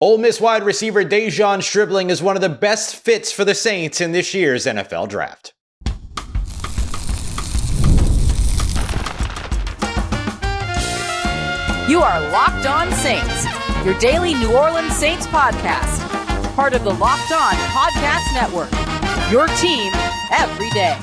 Ole Miss wide receiver De'Zhaun Stribling is one of the best fits for the Saints in this year's NFL Draft. You are Locked On Saints, your daily New Orleans Saints podcast. Part of the Locked On Podcast Network, your team every day.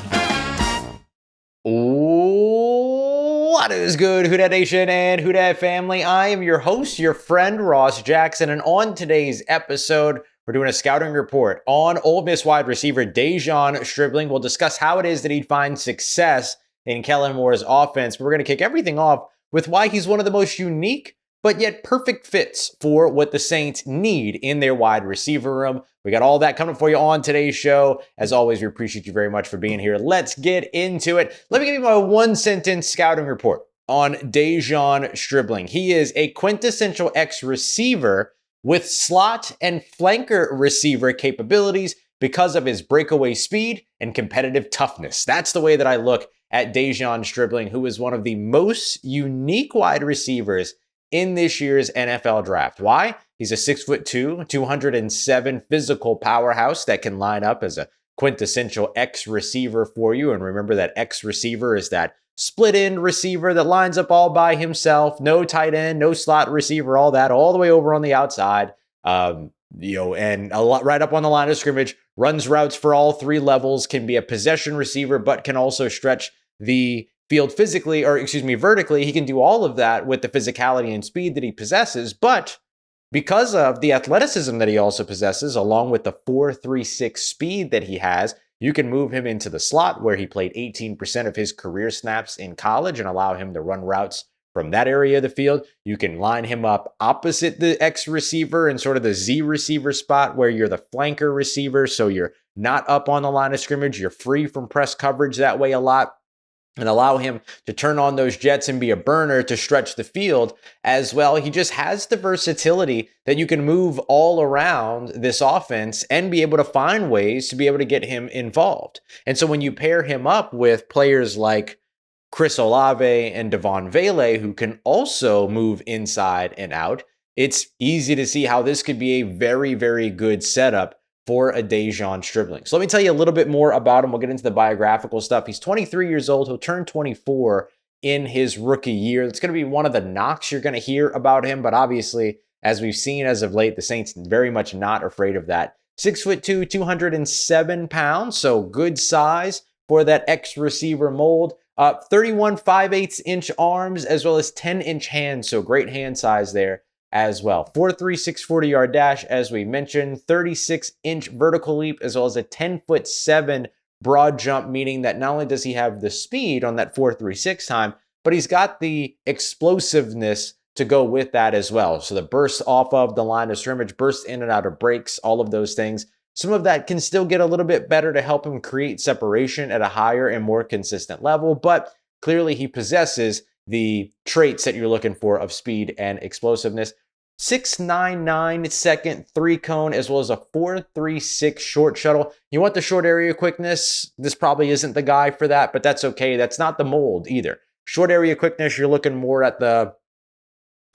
What is good, Who Dat Nation and Who Dat family? I am your host, your friend, Ross Jackson, and on today's episode, we're doing a scouting report on Ole Miss wide receiver De'Zhaun Stribling. We'll discuss how it is that he'd find success in Kellen Moore's offense. But we're going to kick everything off with why he's one of the most unique but yet perfect fits for what the Saints need in their wide receiver room. We got all that coming for you on today's show. As always, we appreciate you very much for being here. Let's get into it. Let me give you my one-sentence scouting report on De'Zhaun Stribling. He is a quintessential X receiver with slot and flanker receiver capabilities because of his breakaway speed and competitive toughness. That's the way that I look at De'Zhaun Stribling, who is one of the most unique wide receivers in this year's NFL Draft. Why? He's a 6'2", 207 physical powerhouse that can line up as a quintessential X receiver for you. And remember that X receiver is that split end receiver that lines up all by himself. No tight end, no slot receiver, all that, all the way over on the outside. And a lot right up on the line of scrimmage, runs routes for all three levels, can be a possession receiver, but can also stretch the field vertically. He can do all of that with the physicality and speed that he possesses, but because of the athleticism that he also possesses, along with the 4.36 speed that he has, you can move him into the slot where he played 18% of his career snaps in college and allow him to run routes from that area of the field. You can line him up opposite the X receiver in sort of the Z receiver spot where you're the flanker receiver, so you're not up on the line of scrimmage. You're free from press coverage that way a lot, and allow him to turn on those jets and be a burner to stretch the field as well. He just has the versatility that you can move all around this offense and be able to find ways to be able to get him involved. And so when you pair him up with players like Olave and Vele, who can also move inside and out, it's easy to see how this could be a very, very good setup for a De'Zhaun Stribling. So let me tell you a little bit more about him. We'll get into the biographical stuff. He's 23 years old. He'll turn 24 in his rookie year. It's going to be one of the knocks you're going to hear about him, but obviously, as we've seen as of late, the Saints very much not afraid of that. 6'2", 207 pounds, so good size for that X receiver mold. 31 5/8-inch arms as well as 10-inch hands, so great hand size there as well. 4.36 40-yard dash, as we mentioned, 36-inch vertical leap, as well as a 10'7" broad jump, meaning that not only does he have the speed on that 4.36 time, but he's got the explosiveness to go with that as well. So the burst off of the line of scrimmage, burst in and out of breaks, all of those things. Some of that can still get a little bit better to help him create separation at a higher and more consistent level, but clearly he possesses the traits that you're looking for of speed and explosiveness. 6.99 second three cone, as well as a 4.36 short shuttle. You want the short area quickness? This probably isn't the guy for that, but that's okay. That's not the mold either. Short area quickness, you're looking more at the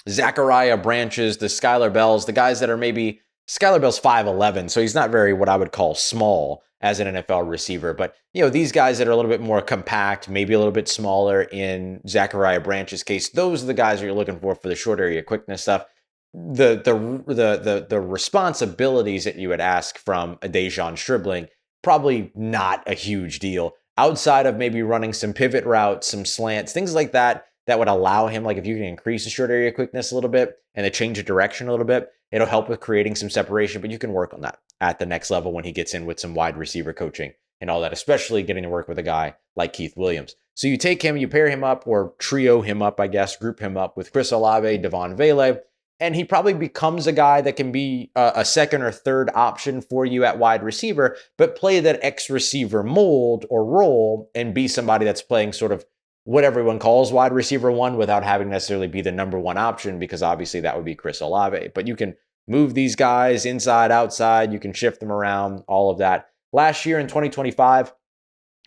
Zachariah Branches, the Skylar Bells, the guys that are maybe Skylar Bell's 5'11", so he's not very what I would call small as an NFL receiver. But, these guys that are a little bit more compact, maybe a little bit smaller in Zachariah Branch's case, those are the guys that you're looking for the short area quickness stuff. The responsibilities that you would ask from a De'Zhaun Stribling, probably not a huge deal. Outside of maybe running some pivot routes, some slants, things like that, that would allow him, like if you can increase the short area quickness a little bit and the change of direction a little bit, it'll help with creating some separation, but you can work on that at the next level when he gets in with some wide receiver coaching and all that, especially getting to work with a guy like Keith Williams. So you take him, you pair him up, or trio him up, I guess, group him up with Olave, Devaughn, Vele, and he probably becomes a guy that can be a second or third option for you at wide receiver, but play that X receiver mold or role and be somebody that's playing sort of what everyone calls wide receiver one without having necessarily be the number one option, because obviously that would be Olave. But you can move these guys inside, outside, you can shift them around, all of that. Last year in 2025,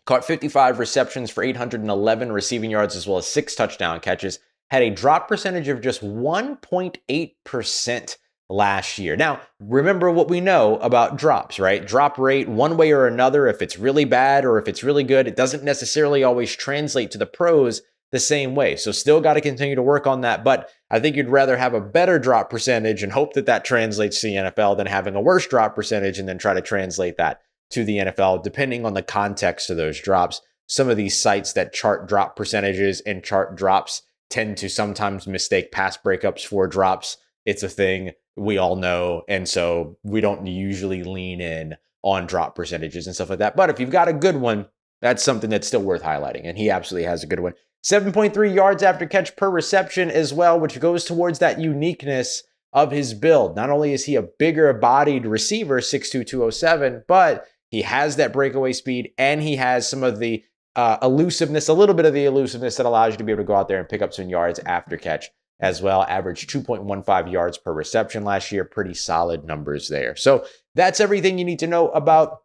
caught 55 receptions for 811 receiving yards, as well as 6 touchdown catches. Had a drop percentage of just 1.8%. last year. Now, remember what we know about drops, right? Drop rate, one way or another, if it's really bad or if it's really good, it doesn't necessarily always translate to the pros the same way. So still got to continue to work on that. But I think you'd rather have a better drop percentage and hope that that translates to the NFL than having a worse drop percentage and then try to translate that to the NFL, depending on the context of those drops. Some of these sites that chart drop percentages and chart drops tend to sometimes mistake pass breakups for drops. It's a thing we all know. And so we don't usually lean in on drop percentages and stuff like that. But if you've got a good one, that's something that's still worth highlighting. And he absolutely has a good one. 7.3 yards after catch per reception as well, which goes towards that uniqueness of his build. Not only is he a bigger bodied receiver, 6'2", 207, but he has that breakaway speed and he has some of the elusiveness, a little bit of the elusiveness that allows you to be able to go out there and pick up some yards after catch as well. Averaged 2.15 yards per reception last year. Pretty solid numbers there. So that's everything you need to know about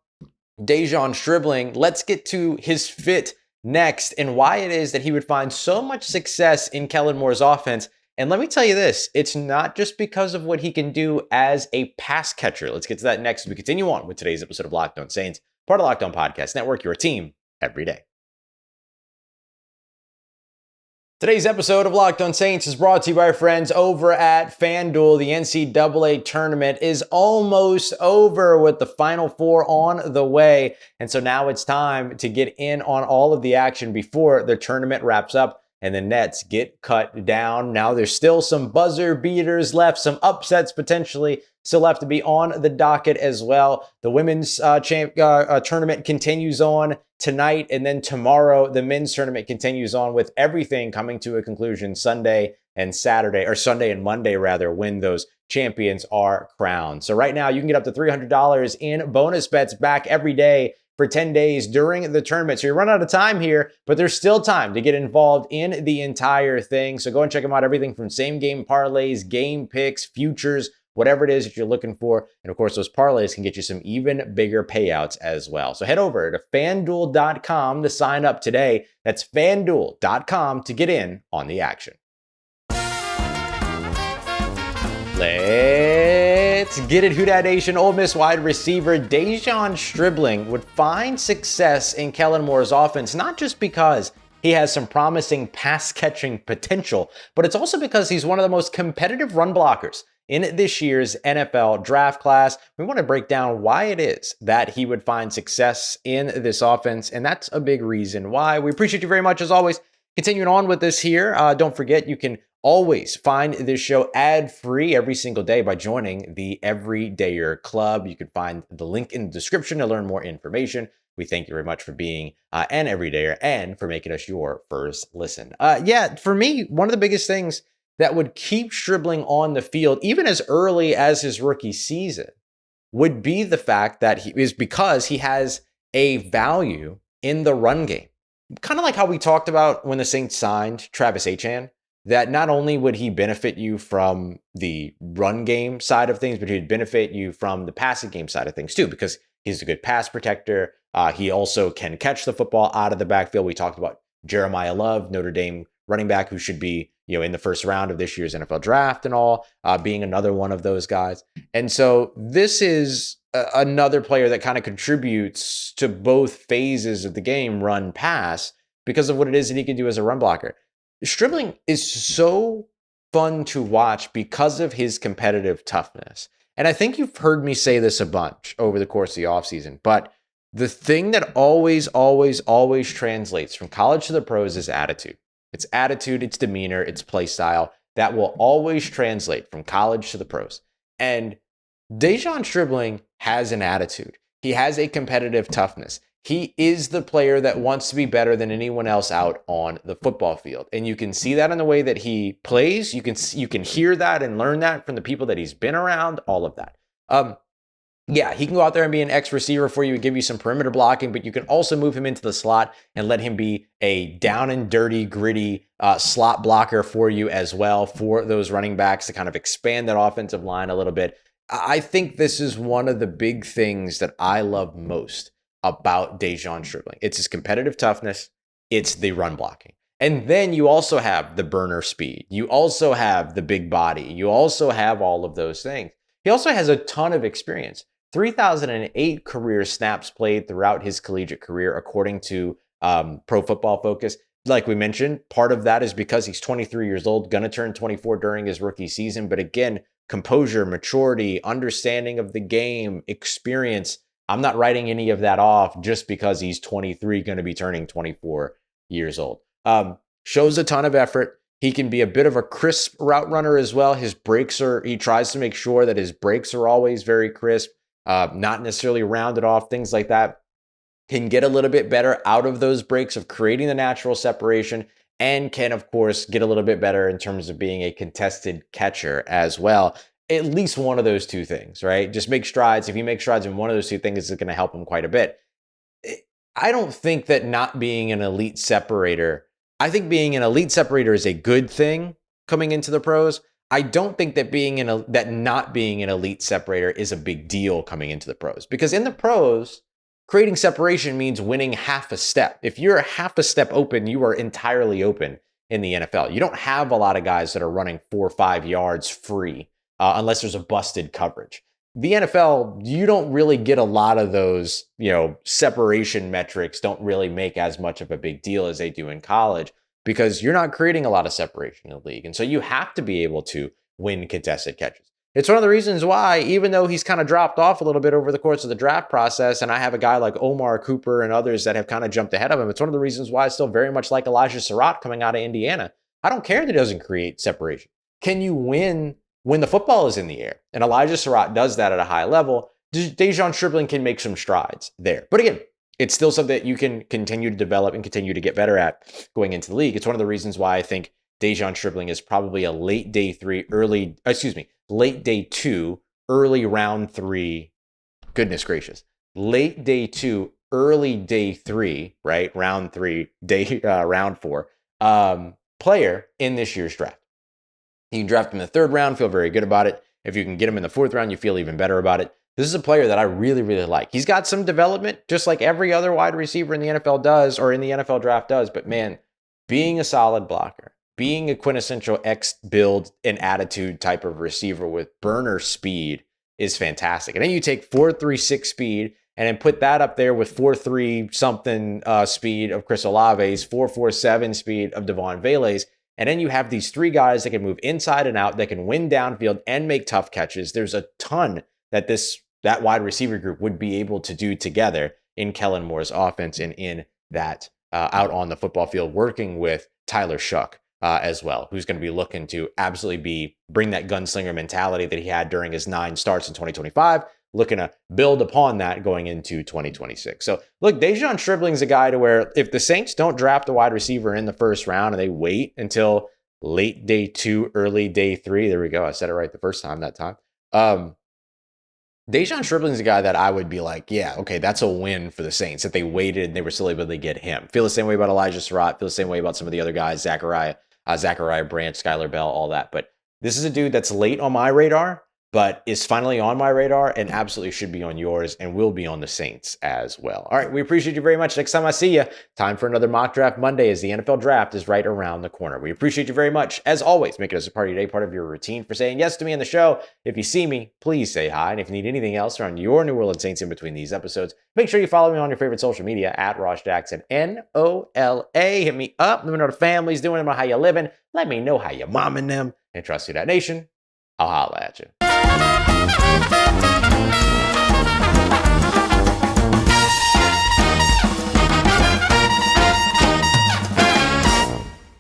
De'Zhaun Stribling. Let's get to his fit next and why it is that he would find so much success in Kellen Moore's offense. And let me tell you this, it's not just because of what he can do as a pass catcher. Let's get to that next as we continue on with today's episode of Locked On Saints, part of Locked On Podcast Network, your team every day. Today's episode of Locked On Saints is brought to you by our friends over at FanDuel. The NCAA tournament is almost over with the Final Four on the way. And so now it's time to get in on all of the action before the tournament wraps up and the nets get cut down. Now there's still some buzzer beaters left, some upsets potentially still have to be on the docket as well. The women's tournament continues on tonight, and then tomorrow the men's tournament continues on with everything coming to a conclusion Sunday and Monday rather, when those champions are crowned. So right now you can get up to $300 in bonus bets back every day for 10 days during the tournament. So you run out of time here, but there's still time to get involved in the entire thing. So go and check them out. Everything from same game parlays, game picks, futures, whatever it is that you're looking for. And of course, those parlays can get you some even bigger payouts as well. So head over to FanDuel.com to sign up today. That's FanDuel.com to get in on the action. Let's get it. Who Dat Nation? Ole Miss wide receiver De'Zhaun Stribling would find success in Kellen Moore's offense, not just because he has some promising pass catching potential, but it's also because he's one of the most competitive run blockers in this year's NFL draft class. We want to break down why it is that he would find success in this offense, and that's a big reason why. We appreciate you very much as always. Continuing on with this here, don't forget you can always find this show ad-free every single day by joining the Everydayer Club. You can find the link in the description to learn more information. We thank you very much for being an Everydayer and for making us your first listen. For me, one of the biggest things that would keep Stribling on the field, even as early as his rookie season, would be the fact that because he has a value in the run game. Kind of like how we talked about when the Saints signed Travis Etienne, that not only would he benefit you from the run game side of things, but he'd benefit you from the passing game side of things too, because he's a good pass protector. He also can catch the football out of the backfield. We talked about Jeremiah Love, Notre Dame running back, who should be in the first round of this year's NFL draft and all, being another one of those guys. And so this is another player that kind of contributes to both phases of the game, run, pass, because of what it is that he can do as a run blocker. Stribling is so fun to watch because of his competitive toughness. And I think you've heard me say this a bunch over the course of the offseason, but the thing that always translates from college to the pros is attitude. It's attitude, it's demeanor, it's play style. That will always translate from college to the pros. And De'Zhaun Stribling has an attitude. He has a competitive toughness. He is the player that wants to be better than anyone else out on the football field. And you can see that in the way that he plays. You can hear that and learn that from the people that he's been around, all of that. He can go out there and be an X receiver for you and give you some perimeter blocking, but you can also move him into the slot and let him be a down and dirty, gritty slot blocker for you as well, for those running backs to kind of expand that offensive line a little bit. I think this is one of the big things that I love most about De'Zhaun Stribling. It's his competitive toughness. It's the run blocking. And then you also have the burner speed. You also have the big body. You also have all of those things. He also has a ton of experience. 3,008 career snaps played throughout his collegiate career, according to Pro Football Focus. Like we mentioned, part of that is because he's 23 years old, going to turn 24 during his rookie season. But again, composure, maturity, understanding of the game, experience. I'm not writing any of that off just because he's 23, going to be turning 24 years old. Shows a ton of effort. He can be a bit of a crisp route runner as well. He tries to make sure that his breaks are always very crisp, not necessarily rounded off, things like that. Can get a little bit better out of those breaks of creating the natural separation, and can, of course, get a little bit better in terms of being a contested catcher as well. At least one of those two things, right? Just make strides. If you make strides in one of those two things, it's going to help him quite a bit. I don't think that not being an elite separator, I think being an elite separator is a good thing coming into the pros. I don't think that not being an elite separator is a big deal coming into the pros, because in the pros, creating separation means winning half a step. If you're half a step open, you are entirely open in the NFL. You don't have a lot of guys that are running 4 or 5 yards free unless there's a busted coverage. The NFL, you don't really get a lot of those, separation metrics don't really make as much of a big deal as they do in college, because you're not creating a lot of separation in the league. And so you have to be able to win contested catches. It's one of the reasons why, even though he's kind of dropped off a little bit over the course of the draft process, and I have a guy like Omar Cooper and others that have kind of jumped ahead of him, it's one of the reasons why I still very much like Elijah Surratt coming out of Indiana. I don't care that he doesn't create separation. Can you win when the football is in the air? And Elijah Surratt does that at a high level. De'Zhaun Stribling can make some strides there. But again, it's still something that you can continue to develop and continue to get better at going into the league. It's one of the reasons why I think De'Zhaun Stribling is probably a late day 2, early round 3. Goodness gracious. Late day 2, early day 3, right? Round 3, round 4, player in this year's draft. You can draft him in the 3rd round, feel very good about it. If you can get him in the 4th round, you feel even better about it. This is a player that I really, really like. He's got some development, just like every other wide receiver in the NFL does, or in the NFL draft does. But man, being a solid blocker, being a quintessential X build and attitude type of receiver with burner speed is fantastic. And then you take 4.36 speed and then put that up there with 4.3 something speed of Chris Olave's, 4.47 speed of Devaughn Vele's. And then you have these 3 guys that can move inside and out, that can win downfield and make tough catches. There's a ton that that wide receiver group would be able to do together in Kellen Moore's offense and in that out on the football field, working with Tyler Shough as well, who's going to be looking to absolutely bring that gunslinger mentality that he had during his 9 starts in 2025, looking to build upon that going into 2026. So look, De'Zhaun Stribling's a guy to where if the Saints don't draft a wide receiver in the 1st round and they wait until late day 2, early day 3, there we go. I said it right the first time that time. De'Zhaun Stribling's a guy that I would be like, yeah, okay, that's a win for the Saints if they waited and they were still able to get him. Feel the same way about Elijah Surratt. Feel the same way about some of the other guys, Zachariah Branch, Skylar Bell, all that. But this is a dude that's late on my radar, but is finally on my radar and absolutely should be on yours and will be on the Saints as well. All right, we appreciate you very much. Next time I see you, time for another Mock Draft Monday as the NFL Draft is right around the corner. We appreciate you very much. As always, make it as a part of your day, part of your routine for saying yes to me on the show. If you see me, please say hi. And if you need anything else around your New Orleans Saints in between these episodes, make sure you follow me on your favorite social media at Ross Jackson, NOLA. Hit me up. Let me know how the family's doing. Let me know how you living. Let me know how you momming them. And trust you, that nation. I'll holla at you.